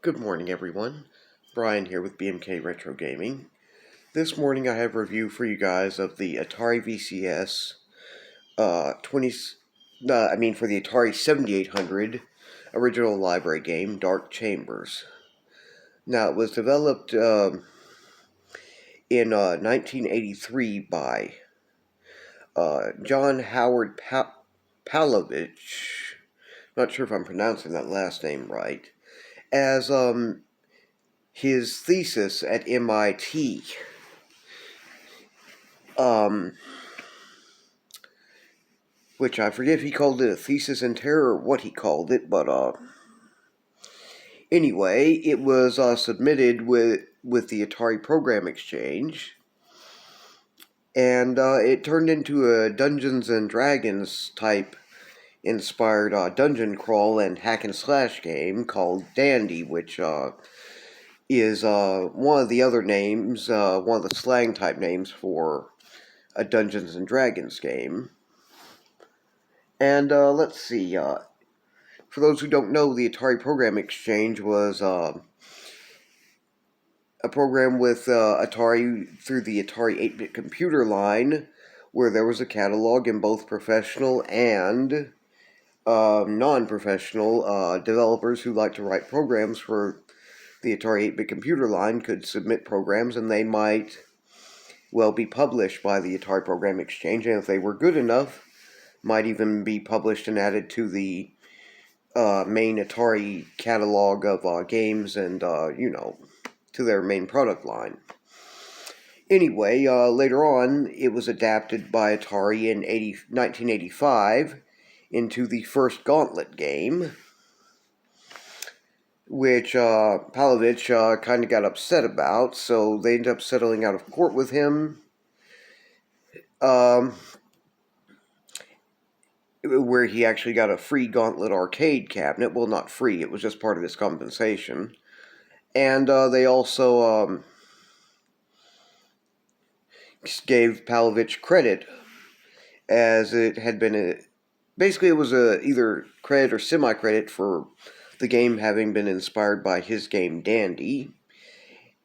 Good morning, everyone. Brian here with BMK Retro Gaming. This morning I have a review for you guys of the Atari VCS for the Atari 7800 original library game, Dark Chambers. Now, it was developed in 1983 by John Howard Palovich. Not sure if I'm pronouncing that last name right. As his thesis at MIT. Which I forget if he called it a thesis in terror or what he called it, but anyway, it was submitted with the Atari Program Exchange, and it turned into a Dungeons and Dragons type inspired dungeon crawl and hack and slash game called Dandy, which is one of the other names, one of the slang type names for a Dungeons and Dragons game. And let's see, for those who don't know, the Atari Program Exchange was a program with Atari through the Atari 8-bit computer line, where there was a catalog in both professional and non-professional developers who like to write programs for the Atari 8-bit computer line could submit programs, and they might well be published by the Atari Program Exchange, and if they were good enough, might even be published and added to the main Atari catalog of games and, to their main product line. Anyway, later on, it was adapted by Atari in 1985 into the first Gauntlet game, which Palovich kind of got upset about, so they ended up settling out of court with him. Where he actually got a free Gauntlet arcade cabinet. Well, not free, it was just part of his compensation. And they also gave Palovich credit, as it had been basically it was either credit or semi-credit for the game having been inspired by his game Dandy.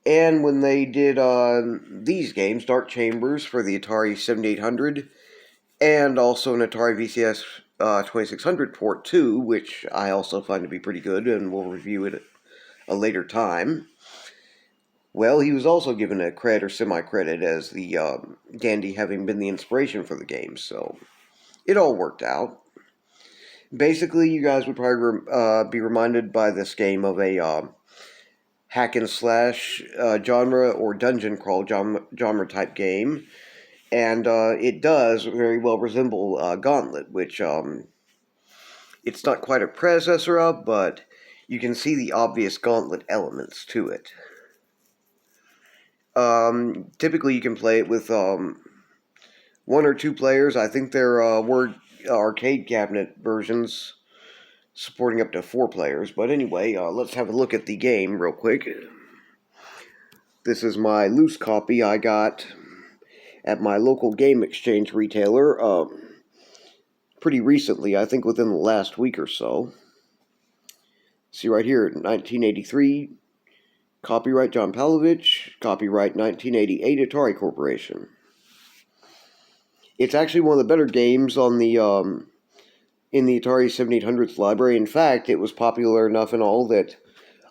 And when they did these games, Dark Chambers for the Atari 7800, and also an Atari VCS 2600 port too, which I also find to be pretty good, and we'll review it at a later time. Well, he was also given a credit or semi-credit as the Dandy having been the inspiration for the game, so it all worked out. Basically, you guys would probably be reminded by this game of a hack and slash genre or dungeon crawl genre type game. And it does very well resemble Gauntlet, which it's not quite a predecessor of, but you can see the obvious Gauntlet elements to it. Typically, you can play it with one or two players. I think there were arcade cabinet versions supporting up to 4 players. But anyway, let's have a look at the game real quick. This is my loose copy I got at my local game exchange retailer pretty recently, I think within the last week or so. See right here, 1983, copyright John Palovich, copyright 1988 Atari Corporation. It's actually one of the better games on the in the Atari 7800's library. In fact, it was popular enough and all that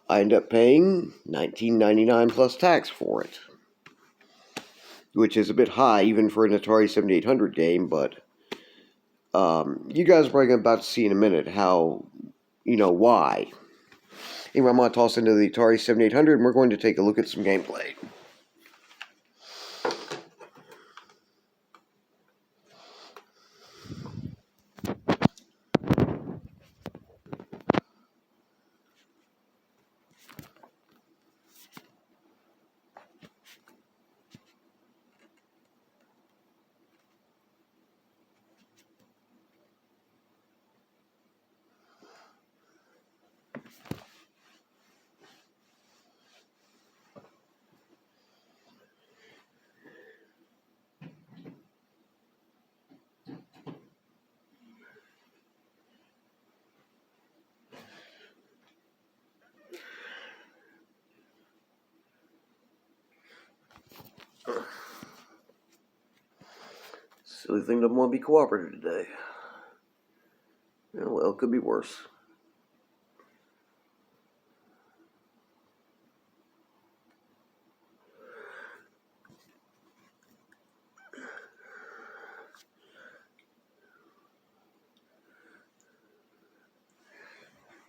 I ended up paying $19.99 plus tax for it, which is a bit high even for an Atari 7800 game, but you guys are probably about to see in a minute how, why. Anyway, I'm going to toss into the Atari 7800 and we're going to take a look at some gameplay. Silly thing doesn't want to be cooperative today. Oh, well, it could be worse.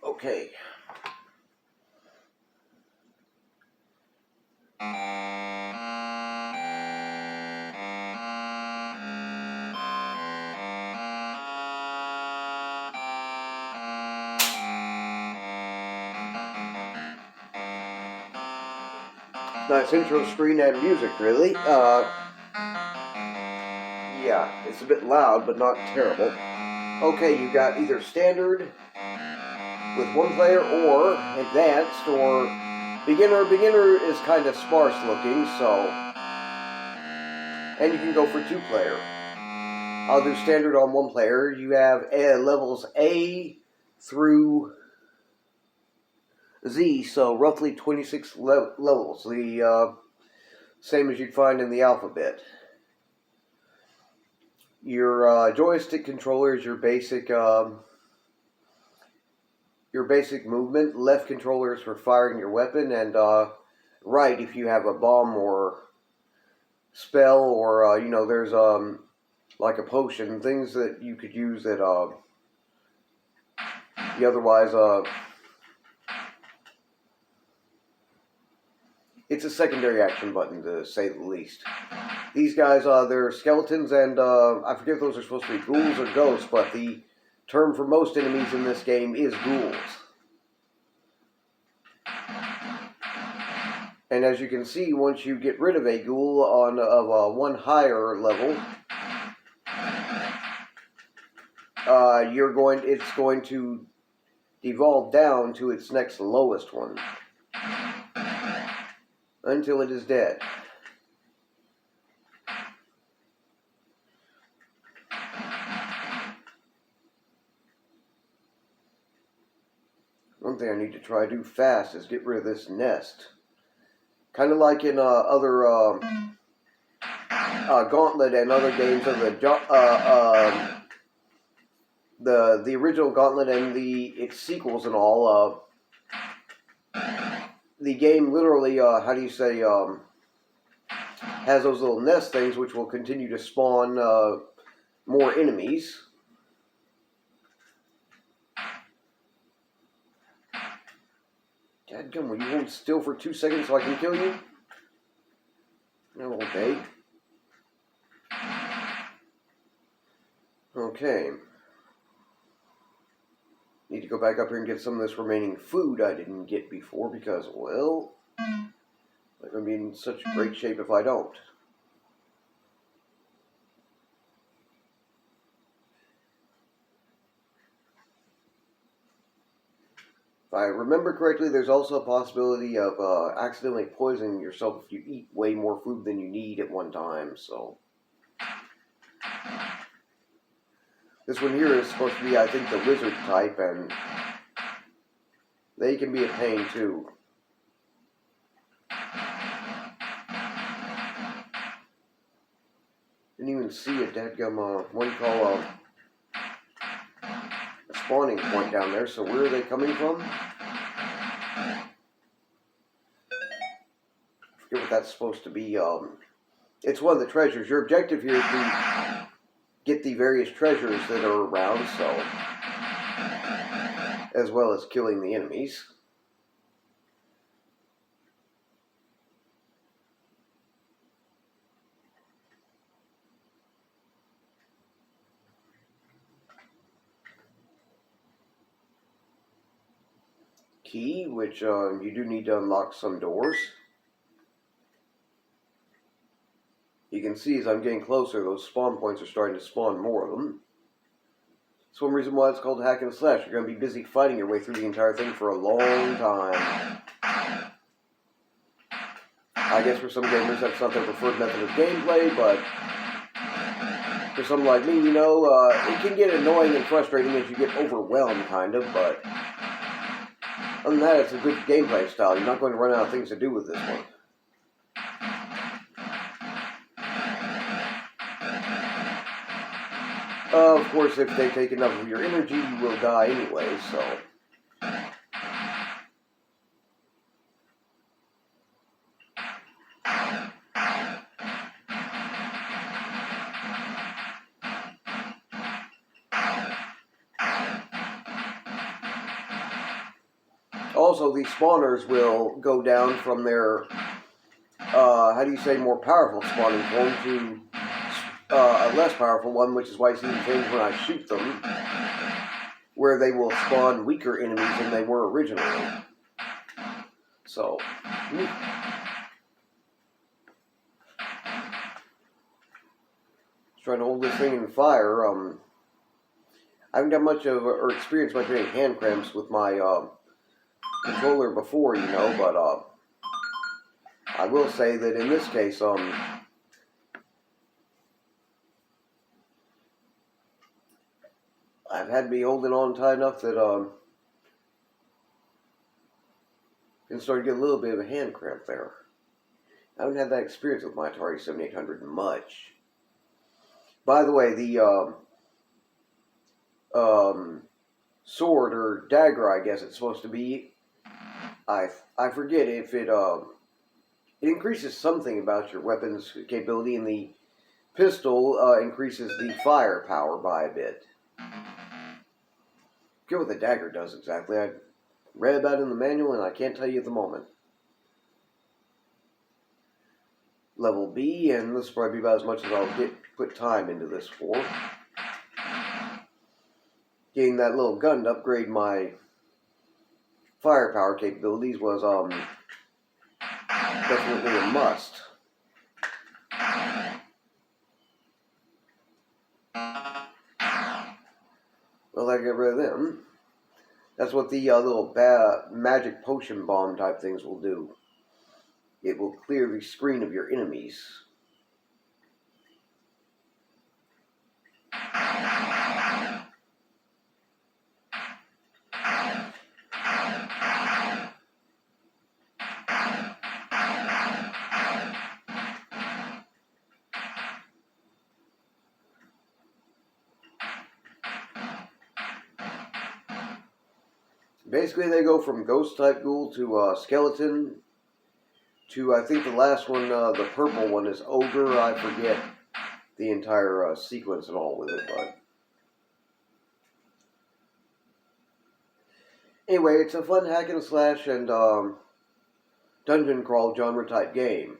Okay. Nice intro screen and music, really. Yeah, it's a bit loud, but not terrible. Okay, you got either standard with one player, or advanced, or beginner. Beginner is kind of sparse looking, so... And you can go for 2-player. I'll do standard on 1 player. You have levels A through Z, so roughly 26 levels. The same as you'd find in the alphabet. Your joystick controller is your basic movement. Left controller is for firing your weapon, and right if you have a bomb or spell, or there's like a potion, things that you could use that you otherwise it's a secondary action button, to say the least. These guys, they're skeletons, and I forget if those are supposed to be ghouls or ghosts, but the term for most enemies in this game is ghouls. And as you can see, once you get rid of a ghoul of one higher level, it's going to devolve down to its next lowest one until it is dead. One thing I need to try to do fast is get rid of this nest. Kind of like in other Gauntlet and other games of the original Gauntlet and its sequels and all. The game literally, has those little nest things which will continue to spawn more enemies. Dadgum, will you hold still for 2 seconds so I can kill you? No, okay. Okay. Need to go back up here and get some of this remaining food I didn't get before because, well, I'm going to be in such great shape if I don't. If I remember correctly, there's also a possibility of accidentally poisoning yourself if you eat way more food than you need at one time, so... This one here is supposed to be, I think, the lizard type, and they can be a pain, too. Didn't even see a dadgum, what do you call a spawning point down there, so where are they coming from? I forget what that's supposed to be. It's one of the treasures. Your objective here is to get the various treasures that are around, so, as well as killing the enemies. Key, which you do need to unlock some doors. You can see as I'm getting closer, those spawn points are starting to spawn more of them. That's one reason why it's called hack and slash. You're going to be busy fighting your way through the entire thing for a long time. I guess for some gamers that's not their preferred method of gameplay, but for someone like me, it can get annoying and frustrating as you get overwhelmed, kind of, but other than that, it's a good gameplay style. You're not going to run out of things to do with this one. Of course, if they take enough of your energy, you will die anyway, so... Also, these spawners will go down from their, how do you say, more powerful spawning form to a less powerful one, which is why you see them change when I shoot them, where they will spawn weaker enemies than they were originally. So, trying to hold this thing in fire. I haven't got much of, or experienced much of any hand cramps with my controller before, you know, but I will say that in this case, I've had to be holding on tight enough that can start to get a little bit of a hand cramp there. I haven't had that experience with my Atari 7800 much. By the way, the sword or dagger, I guess it's supposed to be, I forget if it increases something about your weapon's capability, and the pistol increases the firepower by a bit. I forget what the dagger does exactly. I read about it in the manual, and I can't tell you at the moment. Level B, and this will probably be about as much as I'll put time into this for. Getting that little gun to upgrade my firepower capabilities was definitely a must. Well, I get rid of them. That's what the little magic potion bomb type things will do. It will clear the screen of your enemies. Basically, they go from ghost-type ghoul to skeleton to, I think the last one, the purple one, is ogre. I forget the entire sequence and all with it, but... Anyway, it's a fun hack and slash and dungeon crawl genre-type game.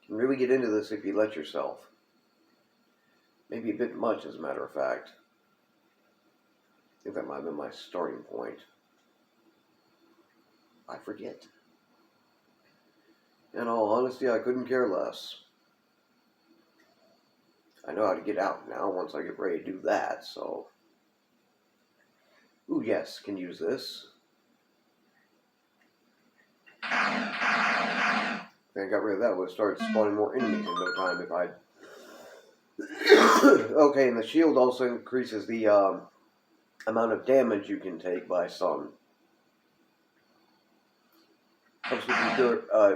You can really get into this if you let yourself. Maybe a bit much, as a matter of fact. I think that might have been my starting point. I forget. In all honesty, I couldn't care less. I know how to get out now once I get ready to do that, so... Ooh, yes, can use this. I think I got rid of that. Would have started spawning more enemies in no time if I'd... Okay, and the shield also increases the amount of damage you can take by some. Helps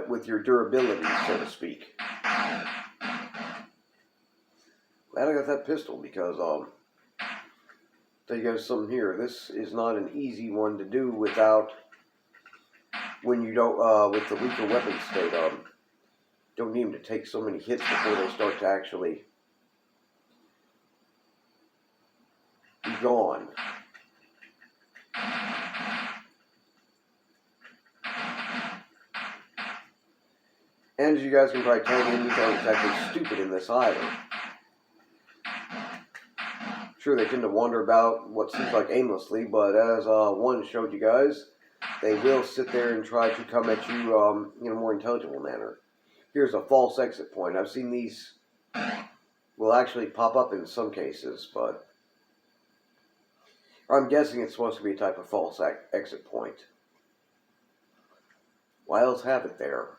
with your durability, so to speak. Glad I got that pistol because, tell you guys something here. This is not an easy one to do without, when you don't, with the weaker weapon state, don't need them to take so many hits before they start to actually be gone. And as you guys can probably tell, the enemies aren't exactly stupid in this either. Sure, they tend to wander about what seems like aimlessly, but as one showed you guys, they will sit there and try to come at you in a more intelligible manner. Here's a false exit point. I've seen these will actually pop up in some cases, but I'm guessing it's supposed to be a type of false exit point. Why else have it there?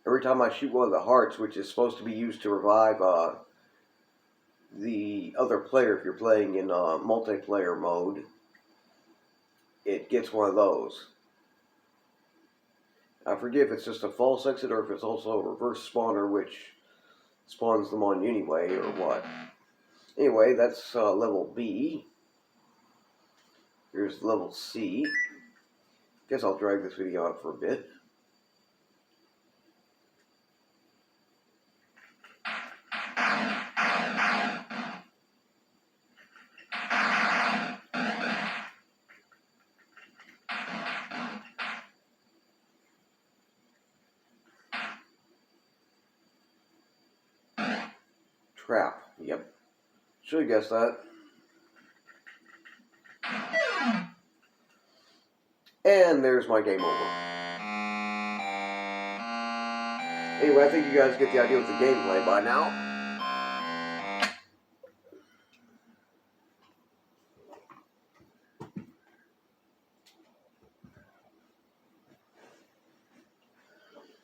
Every time I shoot one of the hearts, which is supposed to be used to revive the other player if you're playing in multiplayer mode, it gets one of those. I forget if it's just a false exit or if it's also a reverse spawner, which spawns them on you anyway, or what. Anyway, that's level B. Here's level C. Guess I'll drag this video out for a bit. Trap. Yep. Should have guessed that. And there's my game over. Anyway, I think you guys get the idea of the gameplay by now.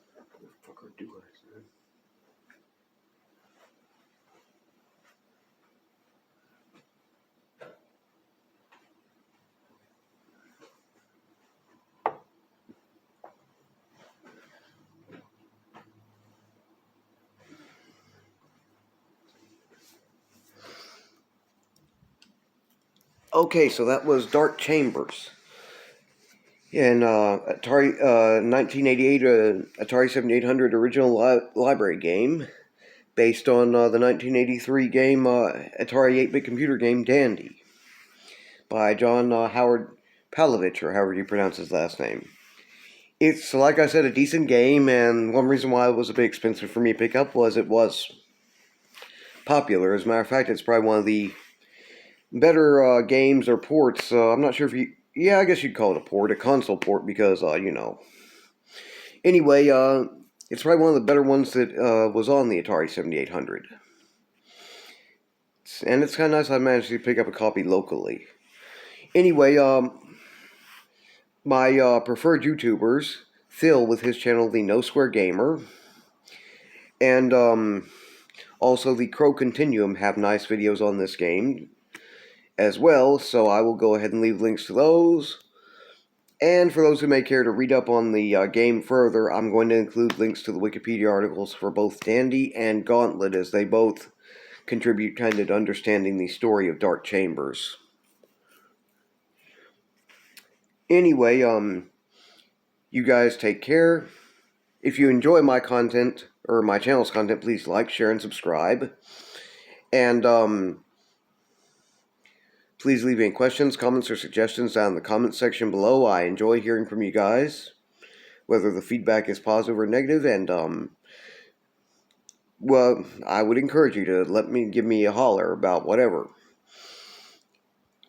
What the fuck do I say? Okay, so that was Dark Chambers. In Atari 1988, Atari 7800 original library game, based on the 1983 game Atari 8-bit computer game Dandy, by John Howard Palovich, or however you pronounce his last name. It's, like I said, a decent game, and one reason why it was a bit expensive for me to pick up was it was popular. As a matter of fact, it's probably one of the better games or ports. I'm not sure if you... Yeah, I guess you'd call it a port, a console port, because, you know. Anyway, it's probably one of the better ones that was on the Atari 7800. And it's kind of nice I managed to pick up a copy locally. Anyway, my preferred YouTubers, Phil with his channel, The No Square Gamer, and also the Crow Continuum have nice videos on this game as well, so I will go ahead and leave links to those. And for those who may care to read up on the game further, I'm going to include links to the Wikipedia articles for both Dandy and Gauntlet, as they both contribute kind of to understanding the story of Dark Chambers. Anyway, you guys take care. If you enjoy my content, or my channel's content, please like, share, and subscribe. And, please leave any questions, comments, or suggestions down in the comments section below. I enjoy hearing from you guys, whether the feedback is positive or negative, and, well, I would encourage you to give me a holler about whatever.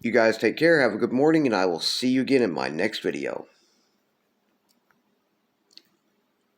You guys take care, have a good morning, and I will see you again in my next video.